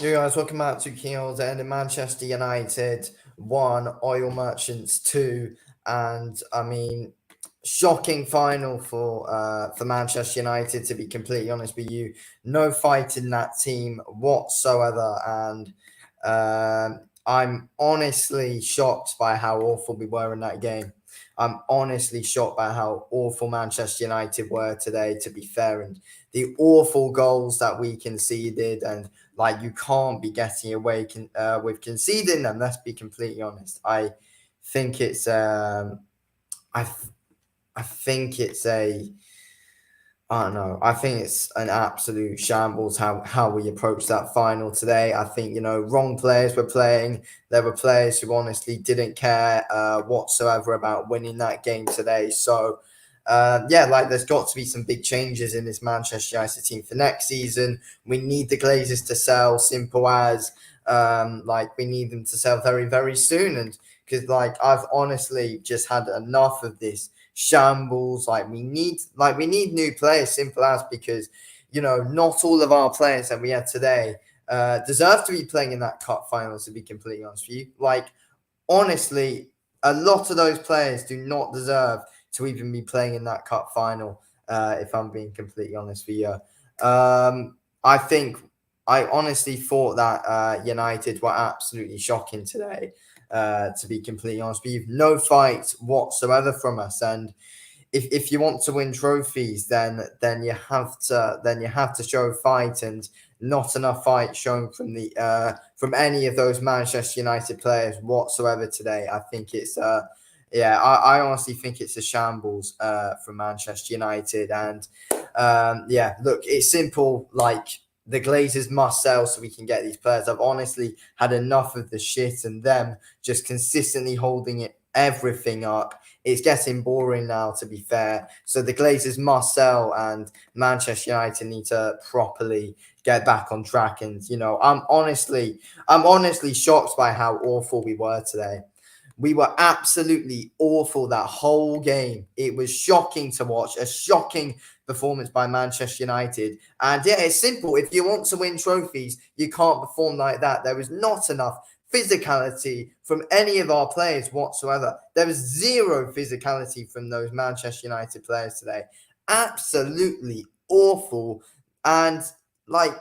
You guys, welcome back to Kings and Manchester United 1, Oil Merchants 2, and I mean, shocking final for Manchester United. To be completely honest with you, no fight in that team whatsoever, and I'm honestly shocked by how awful we were in that game. I'm honestly shocked by how awful Manchester United were today. To be fair, and the awful goals that we conceded, and like you can't be getting away with conceding them. Let's be completely honest. Think it's I th- I think it's a I don't know. I think it's an absolute shambles how we approach that final today. I think wrong players were playing. There were players who honestly didn't care whatsoever about winning that game today. So yeah, like there's got to be some big changes in this Manchester United team for next season. We need the Glazers to sell, simple as like we need them to sell very very soon. And because like I've honestly just had enough of this shambles. Like we need new players, simple as, because not all of our players that we had today deserve to be playing in that cup final. To be completely honest with you, like honestly, a lot of those players do not deserve to even be playing in that cup final. If I'm being completely honest with you, I think I honestly thought that United were absolutely shocking today. To be completely honest with you, no fight whatsoever from us, and if you want to win trophies, then you have to show fight, and not enough fight shown from any of those Manchester United players whatsoever today. I think it's yeah, I honestly think it's a shambles from Manchester United, and yeah, look, it's simple. Like the Glazers must sell so we can get these players. I've honestly had enough of the shit and them just consistently holding everything up. It's getting boring now, to be fair. So the Glazers must sell, and Manchester United need to properly get back on track. And I'm honestly shocked by how awful we were today. We were absolutely awful that whole game. It was shocking to watch, a shocking performance by Manchester United. And yeah, it's simple. If you want to win trophies, you can't perform like that. There was not enough physicality from any of our players whatsoever. There was zero physicality from those Manchester United players today. Absolutely awful. And like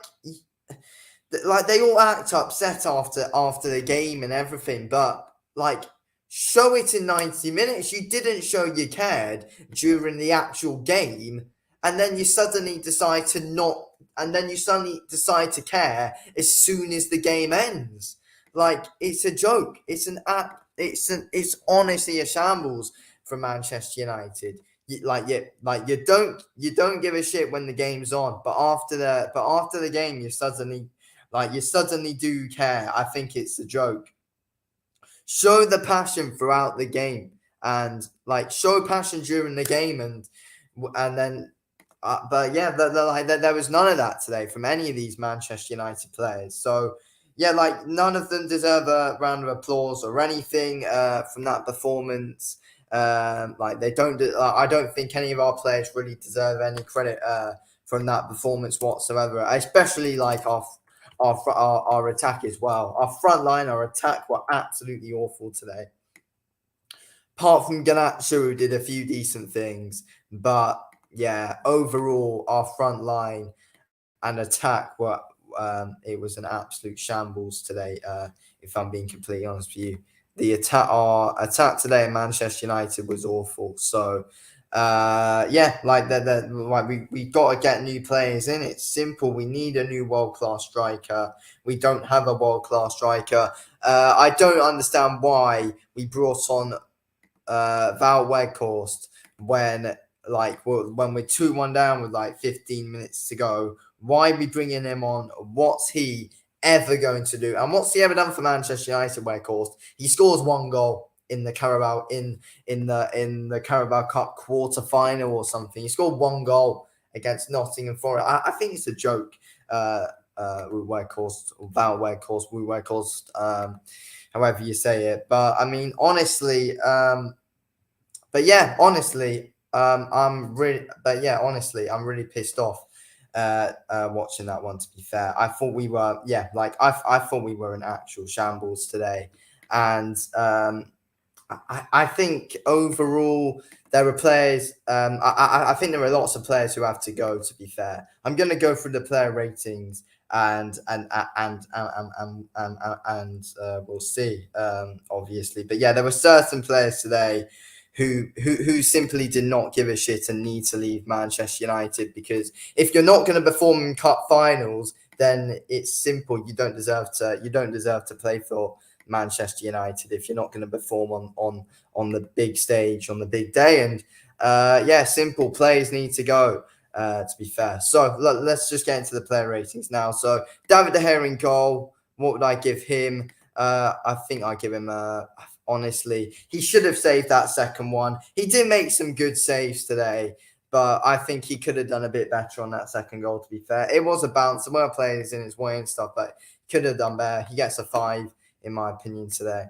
like they all act upset after the game and everything, but like show it in 90 minutes. You didn't show you cared during the actual game, and then you suddenly decide to not and then you suddenly decide to care as soon as the game ends. Like it's a joke. It's honestly a shambles from Manchester United. You don't give a shit when the game's on, but after the game you suddenly do care. I think it's a joke. Show the passion throughout the game, and like show passion during the game, and then but yeah, there was none of that today from any of these Manchester United players. So yeah, like none of them deserve a round of applause or anything from that performance. Like they don't. I don't think any of our players really deserve any credit from that performance whatsoever. Especially like our attack as well. Our front line, our attack were absolutely awful today. Apart from Ganacho, who did a few decent things, but yeah, overall our front line and attack were it was an absolute shambles today. If I'm being completely honest with you, our attack today in Manchester United was awful. So yeah, like we got to get new players in. It's simple. We need a new world class striker. We don't have a world class striker. I don't understand why we brought on Val Weghorst when when we're 2-1 down with like 15 minutes to go. Why are we bringing him on? What's he ever going to do? And what's he ever done for Manchester United? Weghorst, he scores one goal in the Carabao in the Carabao Cup quarter final or something. He scored one goal against Nottingham Forest. I think it's a joke. With Weghorst, or Val Weghorst, with Weghorst, however you say it. But I mean, honestly, but yeah, honestly, I'm really pissed off watching that one. To be fair, I thought we were, I thought we were in actual shambles today, and I think overall there are players. I think there are lots of players who have to go. To be fair, I'm going to go through the player ratings and we'll see. Obviously, but yeah, there were certain players today who simply did not give a shit and need to leave Manchester United, because if you're not going to perform in cup finals, then it's simple. You don't deserve to play for Manchester United if you're not going to perform on the big stage on the big day. And simple, players need to go. To be fair, so let's just get into the player ratings now. So David De Gea in goal. What would I give him? I think I give him honestly, he should have saved that second one. He did make some good saves today, but I think he could have done a bit better on that second goal, to be fair. It was a bounce. There were players in his way and stuff, but he could have done better. He gets a 5, in my opinion, today.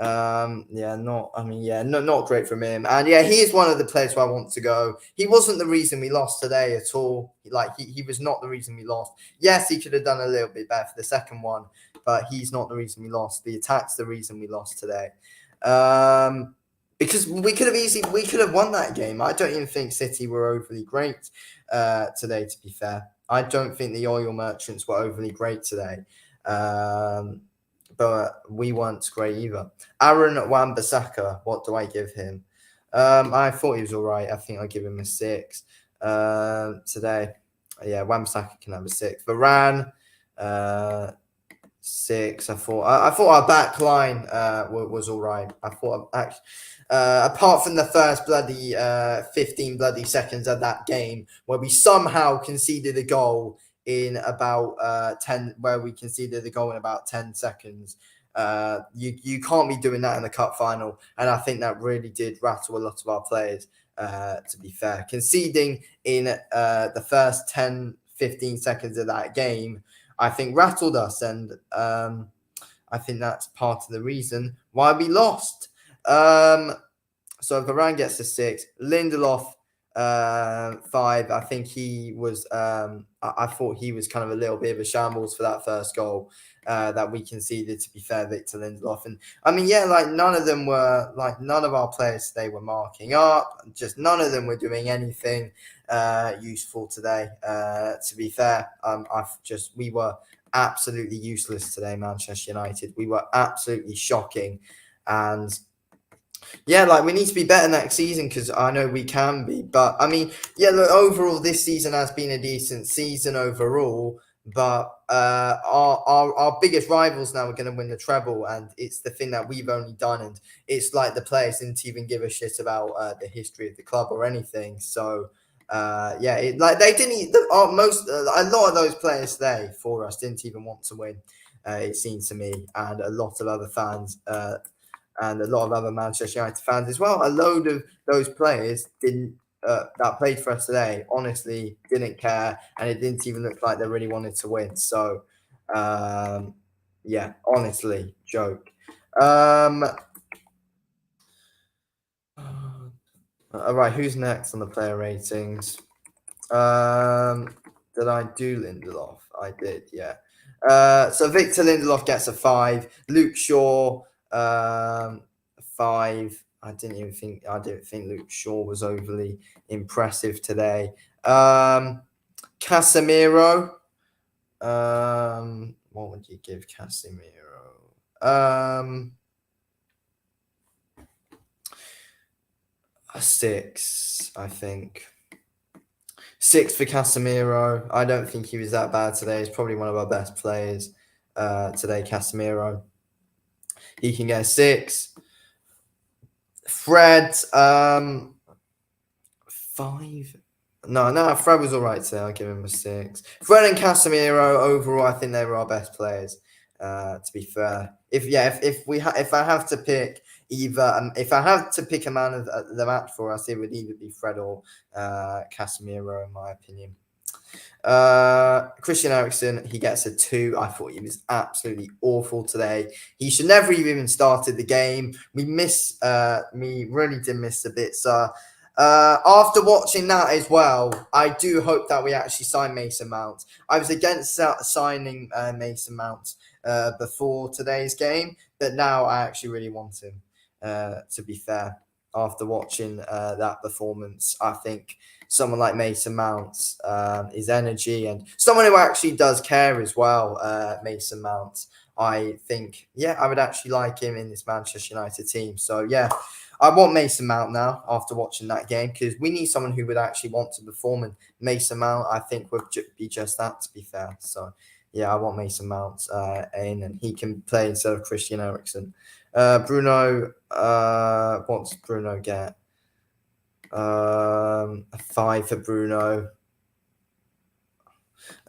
Not great from him. And yeah, he is one of the players who I want to go. He wasn't the reason we lost today at all. He was not the reason we lost. Yes, he could have done a little bit better for the second one, but he's not the reason we lost. The attack's the reason we lost today. Because we could have won that game. I don't even think City were overly great today, to be fair. I don't think the oil merchants were overly great today. But we weren't great either. Aaron Wan-Bissaka, what do I give him? I thought he was all right. I think I give him a 6 today. Yeah, Wan-Bissaka can have a 6. Varane, 6. I thought our back line was all right. I thought apart from the first bloody 15 bloody seconds of that game where we somehow conceded a goal in about 10 seconds. You can't be doing that in the cup final, and I think that really did rattle a lot of our players, to be fair. Conceding in the first 10-15 seconds of that game, I think rattled us, and I think that's part of the reason why we lost. So Varane gets a 6. Lindelof 5. I think he was. I thought he was kind of a little bit of a shambles for that first goal that we conceded. To be fair, Victor Lindelof, and I mean, none of our players today were marking up. Just none of them were doing anything useful today. To be fair, we were absolutely useless today, Manchester United. We were absolutely shocking, and yeah, we need to be better next season, because I know we can be. But I mean, overall this season has been a decent season overall. But our biggest rivals now are going to win the treble, and it's the thing that we've only done. And it's like the players didn't even give a shit about the history of the club or anything. So they didn't. A lot of those players today for us didn't even want to win. It seemed to me, and a lot of other fans. And a lot of other Manchester United fans as well. A load of those players that played for us today honestly didn't care, and it didn't even look like they really wanted to win. So, honestly, joke. All right, who's next on the player ratings? Did I do Lindelof? I did, yeah. So Victor Lindelof gets a 5. Luke Shaw, 5. I didn't think Luke Shaw was overly impressive today. Casemiro, what would you give Casemiro? A 6, I think. 6 for Casemiro. I don't think he was that bad today. He's probably one of our best players today, Casemiro. He can get a 6. Fred, 5. No, Fred was all right today. I'll give him a 6. Fred and Casemiro overall, I think they were our best players. To be fair, if I have to pick if I have to pick a man of the match for us, it would either be Fred or Casemiro, in my opinion. Christian Eriksen, he gets a 2. I thought he was absolutely awful today. He should never have even started the game. We really did miss a bit, sir. After watching that as well, I do hope that we actually sign Mason Mount. I was against signing Mason Mount before today's game, but now I actually really want him. To be fair, after watching that performance, I think someone like Mason Mount, his energy, and someone who actually does care as well, Mason Mount. I think, yeah, I would actually like him in this Manchester United team. So, yeah, I want Mason Mount now after watching that game because we need someone who would actually want to perform. And Mason Mount, I think, would be just that, to be fair. So, yeah, I want Mason Mount in, and he can play instead of Christian Eriksen. Bruno, what does Bruno get? A 5 for Bruno.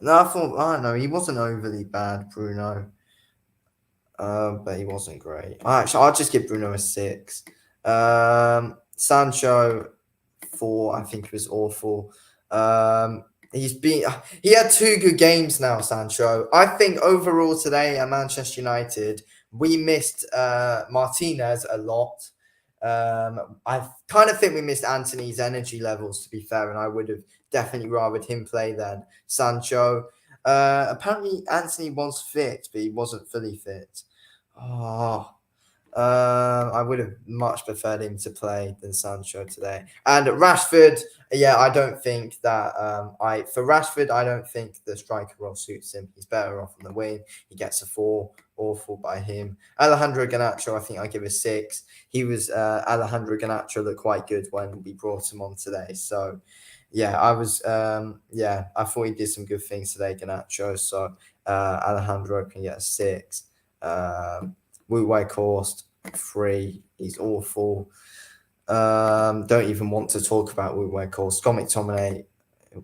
No, I don't know, he wasn't overly bad, Bruno. But he wasn't great. Actually, I'll just give Bruno a 6. Sancho, 4. I think he was awful. He had 2 good games now, Sancho. I think overall today at Manchester United, we missed Martinez a lot. I kind of think we missed Anthony's energy levels, to be fair, and I would have definitely rathered him play than Sancho. Apparently, Anthony was fit, but he wasn't fully fit. Oh, I would have much preferred him to play than Sancho today. And Rashford, yeah, I don't think that for Rashford, I don't think the striker role suits him. He's better off on the wing. He gets a 4, awful by him. Alejandro Garnacho, I think I give a 6. He was Alejandro Garnacho looked quite good when we brought him on today. So yeah, I thought he did some good things today, Garnacho. So Alejandro can get a 6. Wout Weghorst, 3. He's awful. Don't even want to talk about Wout Weghorst. Scott McTominay,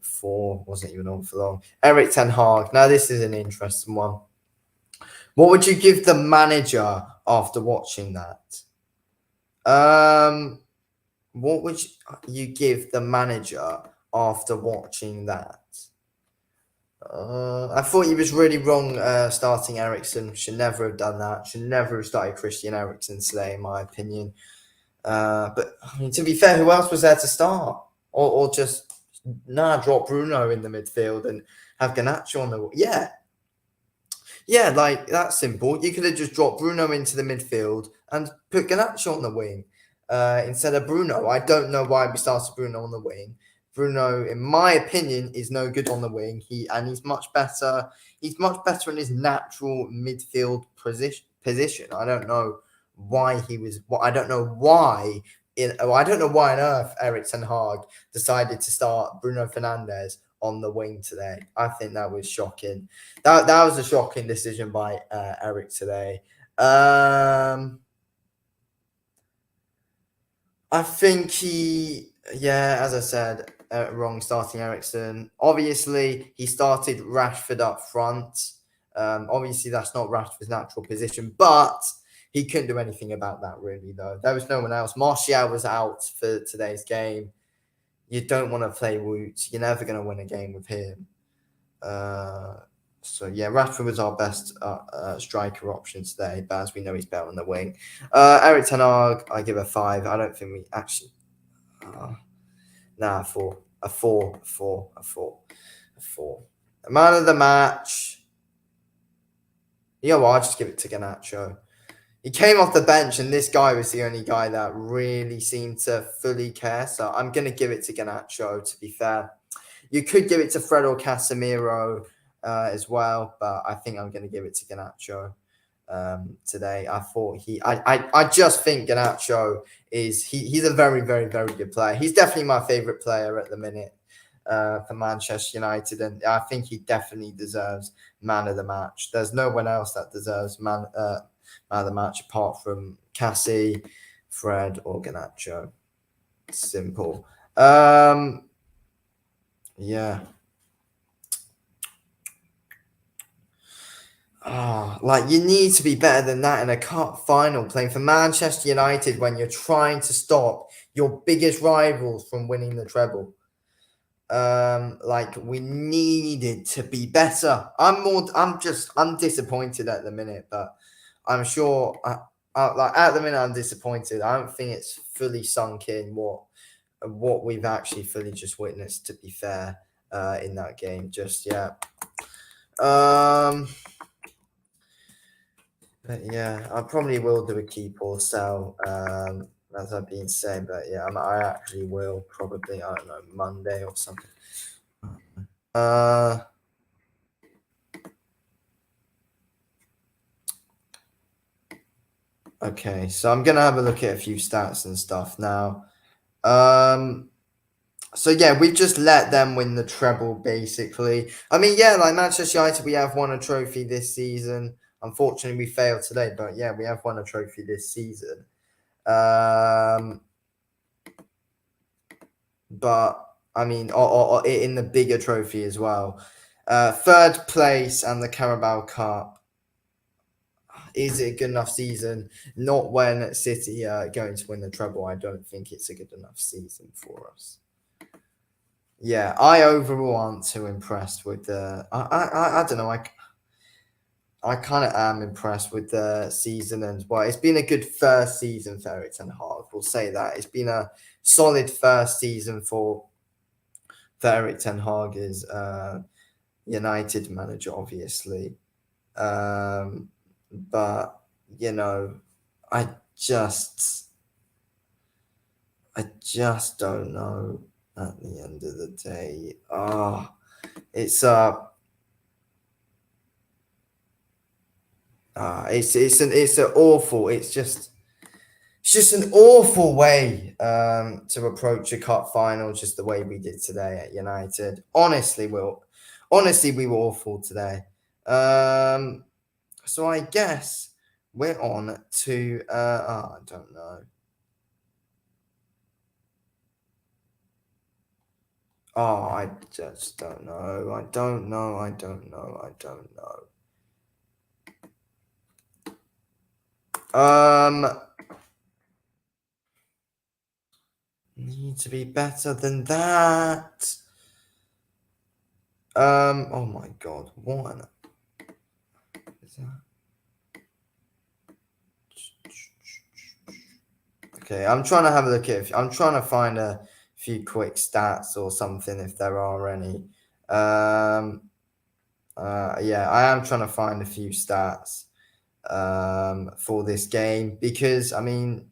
4. Wasn't even on for long. Erik ten Hag. Now, this is an interesting one. What would you give the manager after watching that? What would you give the manager after watching that? I thought he was really wrong starting Eriksen. Should never have done that. Should never have started Christian Eriksen today, in my opinion. But I mean, to be fair, who else was there to start? Or just drop Bruno in the midfield and have Garnacho on the yeah, like that's simple. You could have just dropped Bruno into the midfield and put Garnacho on the wing instead of Bruno. I don't know why we started Bruno on the wing. Bruno, in my opinion, is no good on the wing. He's much better. He's much better in his natural midfield position. I don't know why he was. I don't know why. I don't know why on earth Erik ten Hag decided to start Bruno Fernandes on the wing today. I think that was shocking. That was a shocking decision by Eric today. I think as I said, wrong starting Eriksen. Obviously, he started Rashford up front. Obviously, that's not Rashford's natural position, but he couldn't do anything about that, really, though. There was no one else. Martial was out for today's game. You don't want to play Wout. You're never going to win a game with him. So, yeah, Rashford was our best striker option today, but as we know, he's better on the wing. Erik ten Hag, I give a 5. I don't think we actually... 4. A 4. A man of the match. You know what? I'll just give it to Garnacho. He came off the bench, and this guy was the only guy that really seemed to fully care. So I'm going to give it to Garnacho, to be fair. You could give it to Fred or Casemiro as well, but I think I'm going to give it to Garnacho today. I just think Garnacho he's a very, very, very good player. He's definitely my favourite player at the minute for Manchester United, and I think he definitely deserves man of the match. There's no one else that deserves man of the match apart from Cassie, Fred, or Garnacho. Simple. Yeah. Like you need to be better than that in a cup final playing for Manchester United when you're trying to stop your biggest rivals from winning the treble. Like we needed to be better. I'm disappointed at the minute, but I'm sure like at the minute I'm disappointed. I don't think it's fully sunk in what what we've actually fully just witnessed, to be fair, in that game just yet. But yeah, I probably will do a keep or sell, as I've been saying. But yeah, I actually will probably, I don't know, Monday or something. Okay, so I'm gonna have a look at a few stats and stuff now. So yeah, we've just let them win the treble, basically. I mean, yeah, like Manchester United, we have won a trophy this season. Unfortunately, we failed today, but yeah, we have won a trophy this season. But I mean, or in the bigger trophy as well. Third place and the Carabao Cup. Is it a good enough season? Not when City are going to win the treble. I don't think it's a good enough season for us. Yeah, I overall aren't too impressed with the. I don't know. I kind of am impressed with the season, and well, it's been a good first season for Erik ten Hag. We'll say that it's been a solid first season for Erik ten Hag as United manager, obviously. But you know, I just don't know. At the end of the day, it's it's an awful. It's just an awful way to approach a cup final, just the way we did today at United. Honestly, we were awful today. So I guess we're on to I don't know. Oh, I just don't know. I don't know. Need to be better than that. Oh my God, one. Is that? Okay, I'm trying to have a look at. I'm trying to find a few quick stats or something if there are any. Yeah, I am trying to find a few stats for this game because I mean,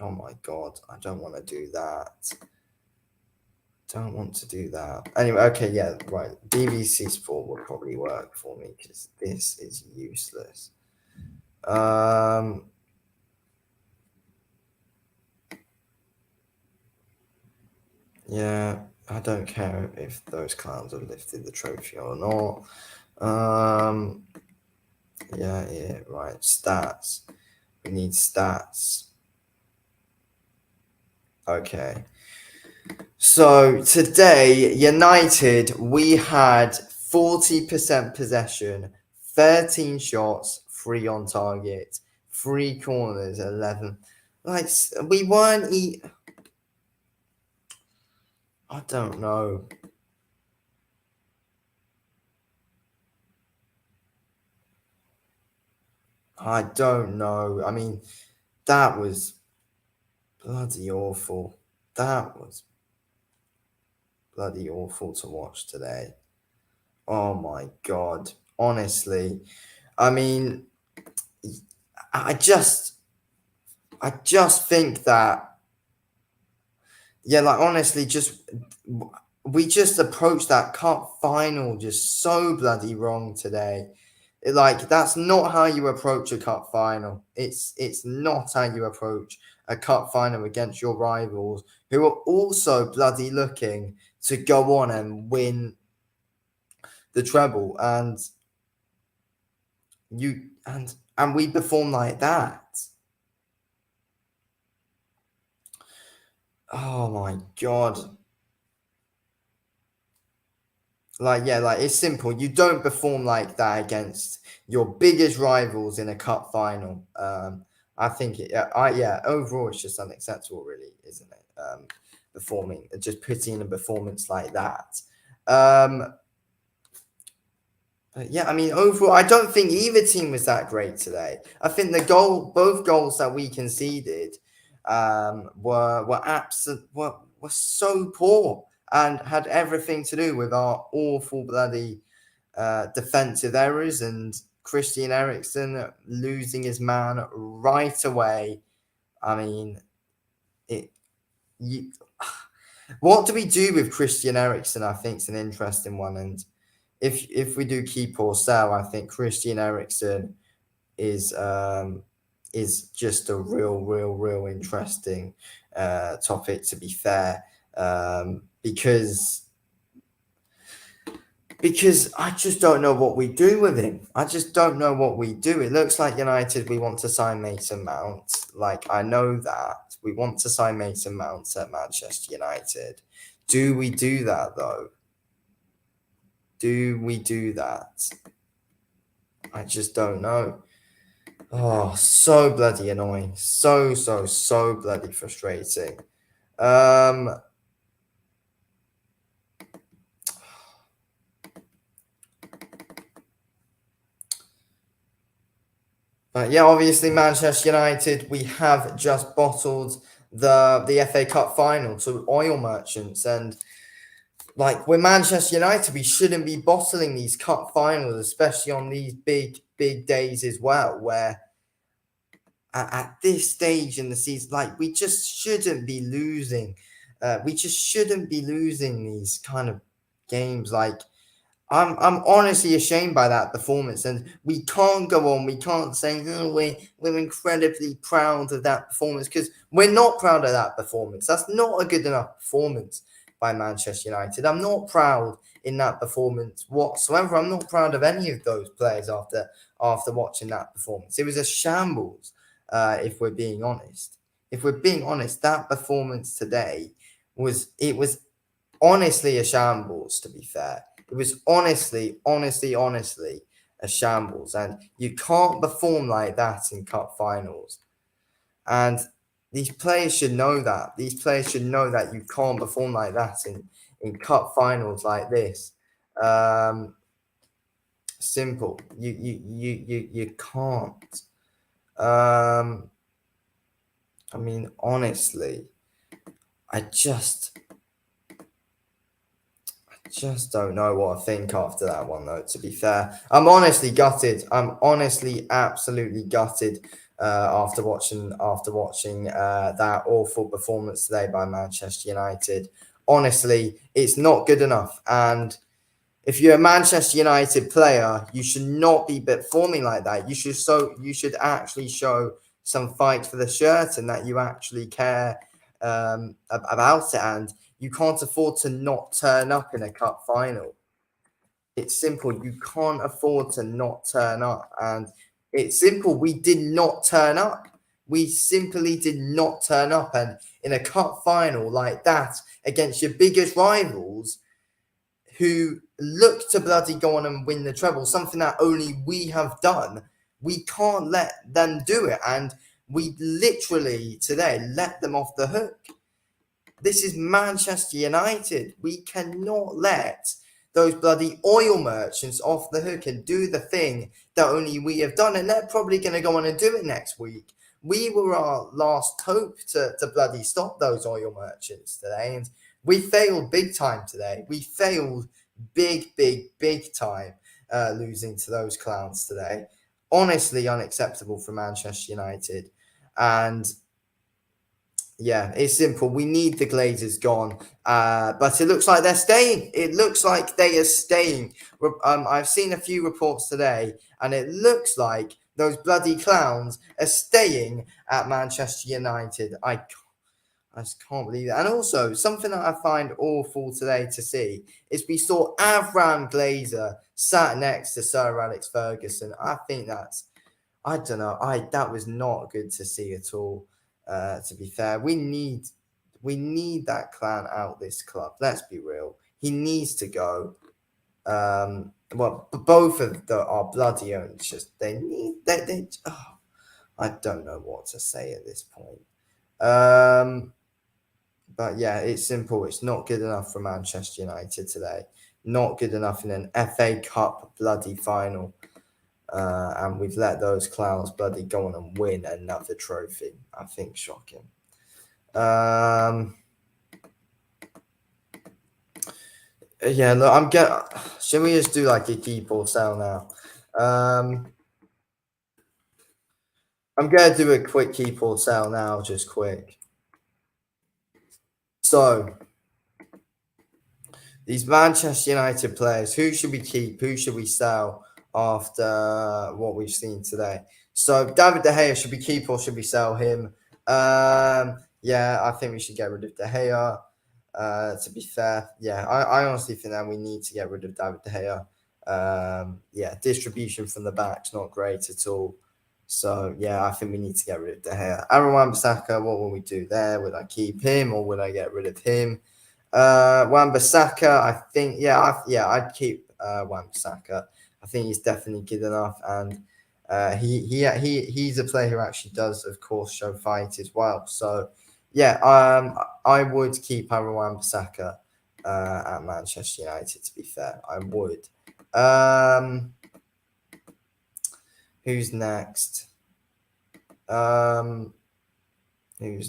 oh my God, I don't want to do that. Don't want to do that. Anyway, okay, yeah, right. DVC Sport will probably work for me because this is useless. Yeah, I don't care if those clowns have lifted the trophy or not. Yeah, right. Stats. We need stats. Okay. So today, United, we had 40% possession, 13 shots, 3 on target, 3 corners, 11. Like, we weren't. I don't know. I don't know. I mean, that was bloody awful. That was bloody awful to watch today. Oh my God. Honestly. I mean, I just think that, yeah, like honestly, we just approached that cup final just so bloody wrong today. Like that's not how you approach a cup final. It's not how you approach a cup final against your rivals who are also bloody looking to go on and win the treble, and we perform like that. Oh my God. Like, yeah, like it's simple. You don't perform like that against your biggest rivals in a cup final. I think overall it's just unacceptable, really, isn't it? Just putting in a performance like that. But yeah, I mean, overall, I don't think either team was that great today. I think both goals that we conceded, were were so poor and had everything to do with our awful bloody defensive errors and Christian Eriksen losing his man right away. I mean, what do we do with Christian Eriksen? I think is an interesting one. And if we do keep or sell, I think Christian Eriksen is just a real interesting topic, to be fair, because I just don't know what we do with him. I just don't know what we do. It looks like United, we want to sign Mason Mount. Like, I know that. We want to sign Mason Mount at Manchester United. Do we do that, though? Do we do that? I just don't know. Oh, so bloody annoying. So bloody frustrating. But yeah, obviously Manchester United, we have just bottled the FA Cup final to oil merchants, and like, we're Manchester United, we shouldn't be bottling these cup finals, especially on these big days as well, where at this stage in the season, like, we just shouldn't be losing. We just shouldn't be losing these kind of games. Like, I'm honestly ashamed by that performance, and we can't go on. We can't say, oh, we're incredibly proud of that performance, because we're not proud of that performance. That's not a good enough performance by Manchester United. I'm not proud in that performance whatsoever. I'm not proud of any of those players after watching that performance. It was a shambles. If we're being honest, that performance today was honestly a shambles, to be fair. It was honestly a shambles, and you can't perform like that in cup finals. And these players should know that. These players should know that you can't perform like that in cup finals like this. Simple. You can't. I mean, honestly, I just don't know what I think after that one, though, to be fair. I'm honestly gutted. I'm honestly absolutely gutted after watching that awful performance today by Manchester United. Honestly, it's not good enough. And if you're a Manchester United player, you should not be performing like that. You should actually show some fight for the shirt, and that you actually care about it. And you can't afford to not turn up in a cup final. It's simple. You can't afford to not turn up. And it's simple. We did not turn up. We simply did not turn up. And in a cup final like that, against your biggest rivals, who look to bloody go on and win the treble, something that only we have done, we can't let them do it. And we literally today let them off the hook. This is Manchester United. We cannot let those bloody oil merchants off the hook and do the thing that only we have done. And they're probably going to go on and do it next week. We were our last hope to bloody stop those oil merchants today. And we failed big time today. We failed big time losing to those clowns today. Honestly unacceptable for Manchester United. And yeah, it's simple. We need the Glazers gone, but it looks like they're staying. It looks like they are staying. I've seen a few reports today, and it looks like those bloody clowns are staying at Manchester United. I just can't believe it. And also, something that I find awful today to see is we saw Avram Glazer sat next to Sir Alex Ferguson. I think I don't know. That was not good to see at all. To be fair, we need that clown out this club. Let's be real. He needs to go. Well, both of our bloody owners just they I don't know what to say at this point. But yeah, it's simple. It's not good enough for Manchester United today. Not good enough in an FA Cup bloody final. And we've let those clowns bloody go on and win another trophy. I think shocking. Yeah, look, I'm get. Should we just do like a keep or sell now? I'm gonna do a quick keep or sell now, just quick. So these Manchester United players, who should we keep? Who should we sell after what we've seen today? So David De Gea, should we keep or should we sell him? Yeah, I think we should get rid of De Gea. To be fair, yeah, I honestly think that we need to get rid of David De Gea. Yeah, distribution from the back's not great at all. So yeah, I think we need to get rid of De Gea. Aaron Wan-Bissaka, what will we do there? Would I keep him or would I get rid of him? Wan-Bissaka, I think, I'd keep Wan-Bissaka. I think he's definitely good enough, and he's a player who actually does, of course, show fight as well. So, yeah, I would keep Aaron Wan-Bissaka at Manchester United. To be fair, I would. Who's next? Who's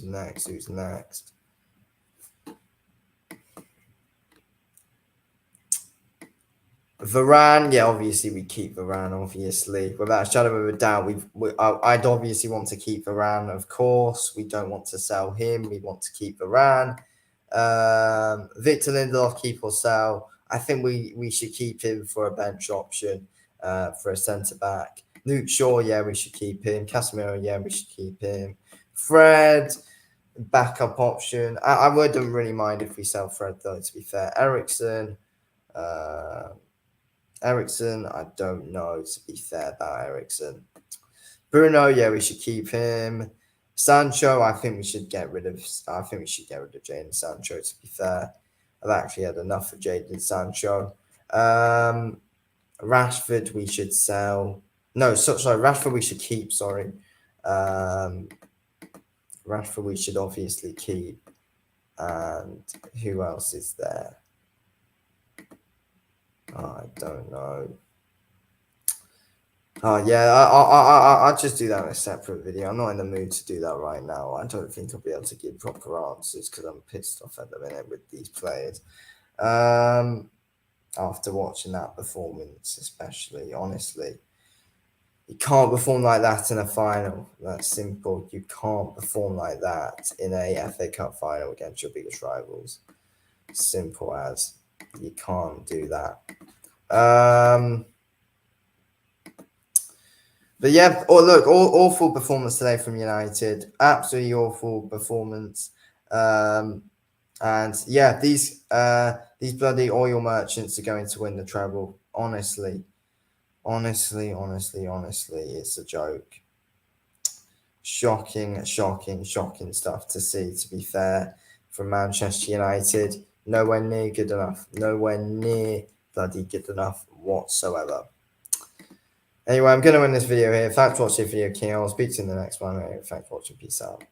next? Who's next? Varane, yeah, obviously we keep Varane, obviously. Without a shadow of a doubt, I'd obviously want to keep Varane, of course. We don't want to sell him. We want to keep Varane. Victor Lindelof, keep or sell. I think we should keep him for a bench option, for a centre back. Luke Shaw, yeah, we should keep him. Casemiro, yeah, we should keep him. Fred, backup option. I wouldn't really mind if we sell Fred, though, to be fair. Eriksen, I don't know, to be fair, about Eriksen. Bruno, yeah, we should keep him. Sancho, I think we should get rid of. I think we should get rid of Jadon Sancho. To be fair, I've actually had enough of Jadon Sancho. Rashford, we should sell. No, sorry, Rashford we should keep. Sorry, Rashford we should obviously keep. And who else is there? Oh, I don't know. Oh yeah, I'll just do that in a separate video. I'm not in the mood to do that right now. I don't think I'll be able to give proper answers because I'm pissed off at the minute with these players. After watching that performance, especially, honestly, you can't perform like that in a final. That's simple. You can't perform like that in a FA Cup final against your biggest rivals. Simple as. You can't do that. But yeah, look, awful performance today from United. Absolutely awful performance. And yeah, these bloody oil merchants are going to win the treble. Honestly, it's a joke. Shocking stuff to see, to be fair, from Manchester United. Nowhere near good enough. Nowhere near bloody good enough whatsoever. Anyway, I'm going to end this video here. Thanks for watching the video, King. I'll speak to you in the next one. Thanks for watching. Peace out.